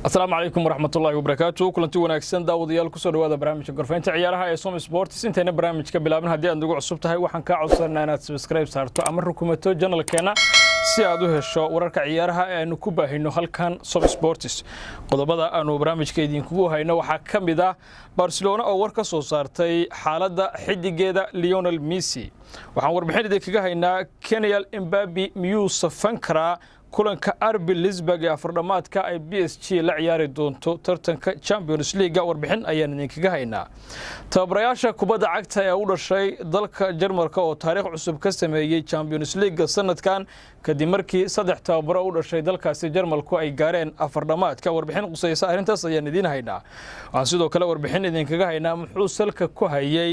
السلام عليكم ورحمة الله وبركاته كلنتي wanaagsan daawadayaal ku soo dhawaada barnaamijka gorfaynta ciyaaraha ee Som Sports intayna barnaamijka bilaabna hadii aad ugu cusub tahay waxaan ka codsanaa inaad subscribe saarto ama rukumato channelkeena si aad u hesho wararka ciyaaraha ee aanu ku baahino halkan Som Sports qodobada aanu barnaamijka idinku hayno waxa kamid ah Barcelona oo war ka soo saartay xaaladda xidigeeda Lionel Messi waxaan warbixin idinkaga haynaa Kylian Mbappe miyuu safan karaa kulanka RB Leipzig ee afardhamaadka ay PSG la ciyaari doonto tartanka Champions League warbixin ayaan idinkaga haynaa tababarayaasha kubadda cagta ee u dhashay dalka Jarmalka oo taariikh cusub ka sameeyay Champions League sanadkan kadib markii saddex tababaro u dhashay dalkaasi Jarmalku ay gaareen afardhamaadka warbixin qusaysa arintaas ayaan idin haynaa waxaan sidoo kale warbixin idinkaga haynaa muxuu salka ku hayay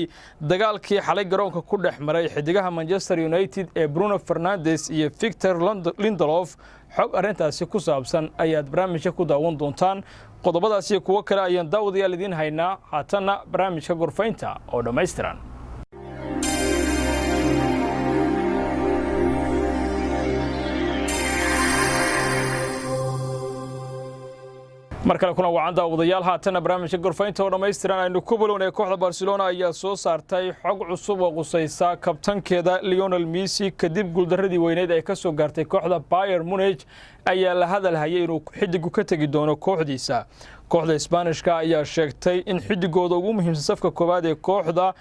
dagaalkii xalay garoonka ku dhexmaray xidigaha Manchester United ee Bruno Fernandes iyo Victor Lindelof xog arintaasi ku saabsan ayaad barnaamijka ku daawan doontaan qodobadaasi kuwa kale ayaan daawadayaal idin haynaa haatana barnaamijka gorfaynta oo dhameystiran markale kuna wacan daawadayaal haatana barnaamijka gorfaynta oo dhameystiran aynu ku bilownahay kooxda Barcelona ayaa soo saartay xog cusub oo qusaysa kabtankeeda Lionel Messi kadib guuldaradii weyneed ay ka soo gaartay kooxda Bayern Munich ayaa la hadal hayay inuu xidigu ka tagi doono kooxdiisa kooxda Isbaanishka ayaa sheegtay in xidigooda ugu muhiimsan safka koowaad ee kooxda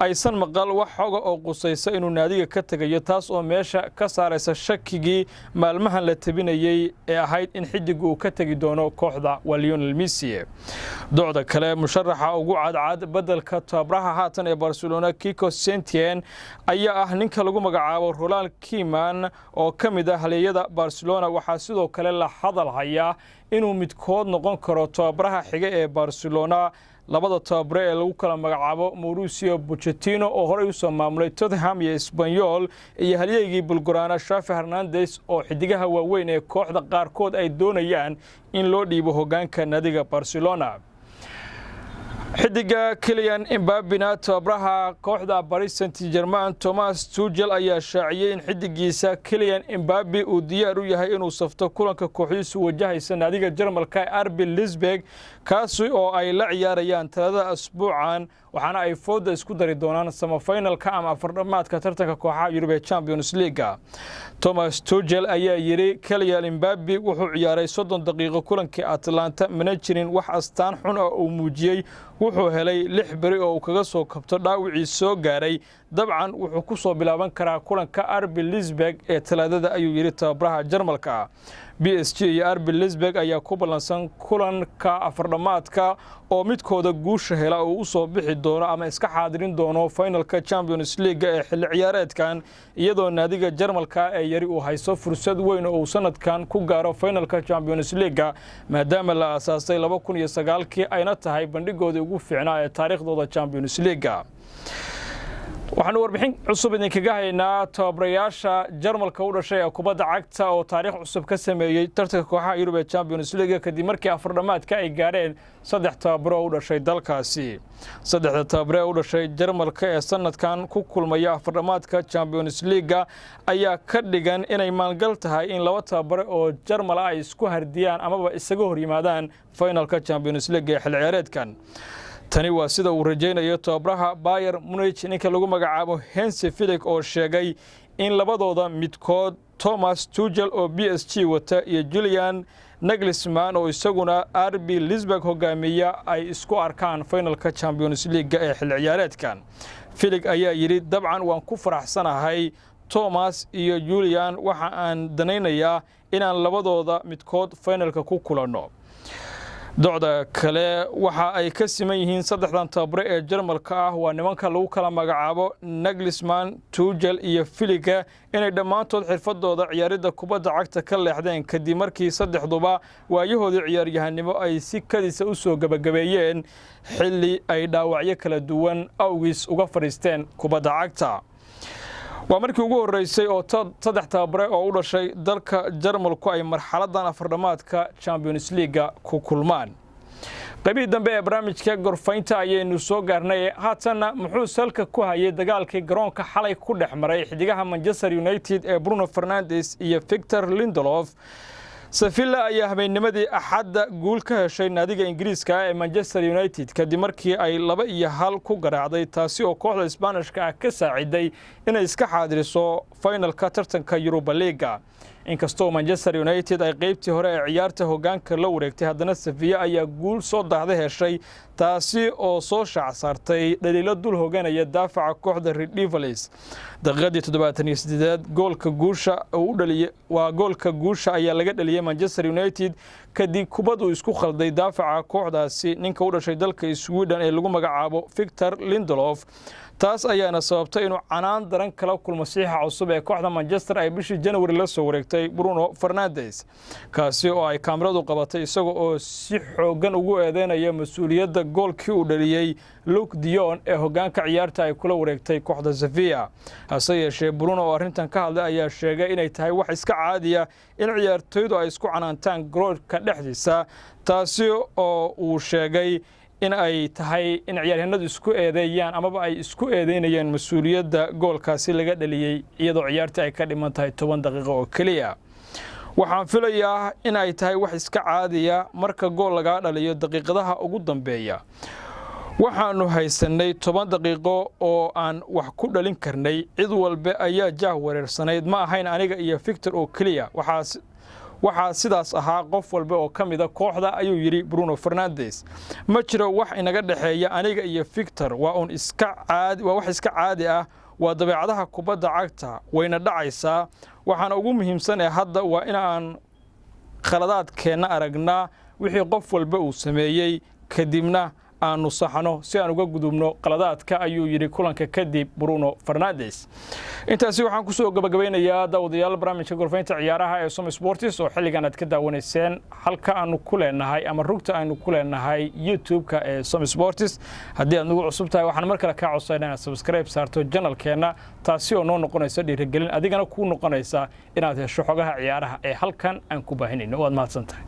aysan maqal wax xoga oo qusaysa inuu naadiga ka tagayo taas oo meesha ka saaraysa shakigii maalmahan la tabinayay ee ahayd in xidigu uu ka tagi doono kooxda Lionel Messi doocda kale musharaxa ugu cadcad badalka tababaraha haatan ee Barcelona Kiko Setien ayaa ah ninka lagu magacaabo Ronald Koeman oo kamid ah halyeeyada Barcelona waxa sidoo kale la hadal hayaa inuu midkood noqon karo tababaraha xiga ee Barcelona labada tababare ee lagu kala magacaabo Mauricio Pochettino oo horey u soo maamulay Tottenham iyo Espanyol iyo halyeeyigii Bulgarian Xavi Hernandez oo xidigaha waaweyn ee kooxda qaarkood ay doonayaan in loo dhiibo hoggaanka naadiga Barcelona xidiga Kylian Mbappe tababaraha kooxda Paris Saint-Germain Thomas Tuchel ayaa shaaciyay in xidigiisa Kylian Mbappe uu diyaar u yahay inuu safto kulanka kooxdiisu wajahaysa naadiga Jarmalka RB Leipzig kaas oo ay la ciyaarayaan talada asbuucan waxaana ay fooda isku dari doonaan semifinalka ama afardhamaadka tartanka kooxaha Europe Champions League Thomas Tuchel ayaa yiri Kylian Mbappe wuxuu ciyaaray 30 daqiiqo kulankii Atlanta mana jirin wax astaan xun oo uu muujiyay wuxuu helay 6 bari oo uu kaga soo kabto dhaawicii soo gaaray dabcan wuxuu ku soo bilaaban karaa kulanka RB Leipzig ee talaadada ayuu yiri tababaraha Jarmalka PSG iyo RB Leipzig ayaa ku balansan kulanka afardhamaadka oo midkooda guusha hela oo u soo bixi doono ama iska xaadirin doono finalka Champions League ee xilli ciyaareedkan iyadoo naadiga Jarmalka ay yari u hayso fursad weyn oo sanadkan ku gaaro finalka Champions League maadaama la aasaasay 2009 ayna tahay bandhigooda ugu fiicnaa ee taariikhdooda Champions League waxaanu warbixin cusub idinkaga haynaa tababarayaasha Jarmalka u dhashay ee kubadda cagta oo taariikh cusub ka sameeyay tartanka kooxaha Europe Champions League kadib markii afardhamaadka ay gaareen saddex tababaro u dhashay dalkaasi saddexda tababaro u dhashay Jarmalka ee sanadkan ku kulmaya afardhamaadka Champions League ayaa ka dhigan inay maalgal tahay in laba tababaro oo Jarmal ay isku hardiyaan amaba isaga hor yimaadaan finalka Champions League ee xilli ciyaareedkan tani waa sida uu rajaynayo tababaraha Bayern Munich ninka lagu magacaabo Hansi Flick oo sheegay in labadooda midkood Thomas Tuchel oo PSG wata iyo Julian Nagelsmann oo isaguna RB Leipzig hogaamiya ay isku arkaan finalka Champions League ee xilli ciyaareedkan Flick ayaa yiri dabcan waan ku faraxsanahay Thomas iyo Julian waxa aan danaynayaa inaan labadooda midkood finalka ku kulano docda kale waxa ay ka siman yihiin saddexdan tababare ee Jarmalka ah waa nimanka lagu kala magacaabo Nagelsmann Tuchel iyo Flick inay dhamaantood xirfadooda ciyaaridda kubadda cagta ka leexdeen kadib markii saddexduba waayahoodii ciyaaryahanimo ay si kadisa u soo gabagabeeyeen xilli ay dhaawacyo kala duwan awgiis uga fariisteen kubadda cagta waa markii ugu horeysay oo saddex tababare oo u dhashay dalka Jarmalku ay marxaladan afardhamaadka Champions League ku kulmaan qaybtii dambe ee barnaamijka gorfaynta ayaynu soo gaarnay haatana muxuu salka ku hayay dagaalkii garoonka xalay ku dhexmaray xidigaha Manchester United ee Bruno Fernandes iyo Victor Lindelof Sevilla ayaa habeennimadii Axadda guul ka heshay naadiga Ingiriiska ee Manchester United kadib markii ay 2-1 ku garaacday taasi oo kooxda Isbaanishka ka saaciday inay iska xaadiriso finalka tartanka Europa League. inkastoo Manchester United ay qaybtii hore ee ciyaarta hoggaanka la wareegtay haddana Sevilla ayaa guul soo daahday heshay taasi oo soo shaac saartay dhaliilo dul hoggaanaya daafaca kooxda Red Devils. daqiiqadii 78 goolka guusha uu dhaliyay waa goolka guusha ayaa laga dhaliyay Manchester United kadib kubad uu isku khalday daafaca kooxdaasi ninka u dhashay dalka Sweden ee lagu magacaabo Victor Lindelof. taas ayaana sababtay inuu canaan daran kala kulmo saxiixa cusub ee kooxda Manchester ay bishii January la soo wareegtay Bruno Fernandes kaasi oo ay kaamiradu qabatay isaga oo si xoogan ugu eedeynaya mas'uuliyadda goolkii uu dhaliyay Luke de Jong ee hoggaanka ciyaarta ay kula wareegtay kooxda Sevilla. hase yeeshee Bruno oo arrintan ka hadlay ayaa sheegay inay tahay wax iska caadi ah in ciyaartoydu ay isku canaantaan garoonka dhexdiisa taasi oo uu sheegay in ay tahay in ciyaaryahanadu isku eedeeyaan amaba ay isku eedeynayaan mas'uuliyadda goolkaasi laga dhaliyay iyadoo ciyaarta ay ka dhiman tahay 10 daqiiqo oo kaliya. waxaan filayaa in ay tahay wax iska caadi ah marka gool laga dhaliyo daqiiqadaha ugu dambeeya. waxaanu haysanay 10 daqiiqo oo aan wax ku dhalin karnay cid walba ayaa jaah wareersanayd ma ahayn aniga iyo Victor oo kaliya waxaa sidaas ahaa qof walba oo kamida kooxda ayuu yiri Bruno Fernandes. ma jiro wax inaga dhaxeeya aniga iyo Victor waa wax iska caadi ah waa dabeecadaha kubadda cagta wayna dhacaysaa waxaan ugu muhiimsan ee hadda waa in aan khaladaadkeena aragnaa wixii qof walba uu sameeyay kadibna aanu saxno si aan uga gudubno qaladaadka ayuu yiri kulanka kadib Bruno Fernandes. intaasi waxaan ku soo gabagabeynayaa daawadayaal barnaamijka gorfaynta ciyaaraha ee Som Sports oo xilligan aad ka daawanayseen halka aanu ku leenahay ama rugta aanu ku leenahay YouTube-ka ee Som Sports. haddii aad nagu cusub tahay waxaan mar kale ka codsaynaa inaad subscribe saarto channel-keena taasi oo noo noqonaysa dhiirigelin adigana ku noqonaysa inaad hesho xogaha ciyaaraha ee halkan aan ku baahinayno. waad mahadsantahay.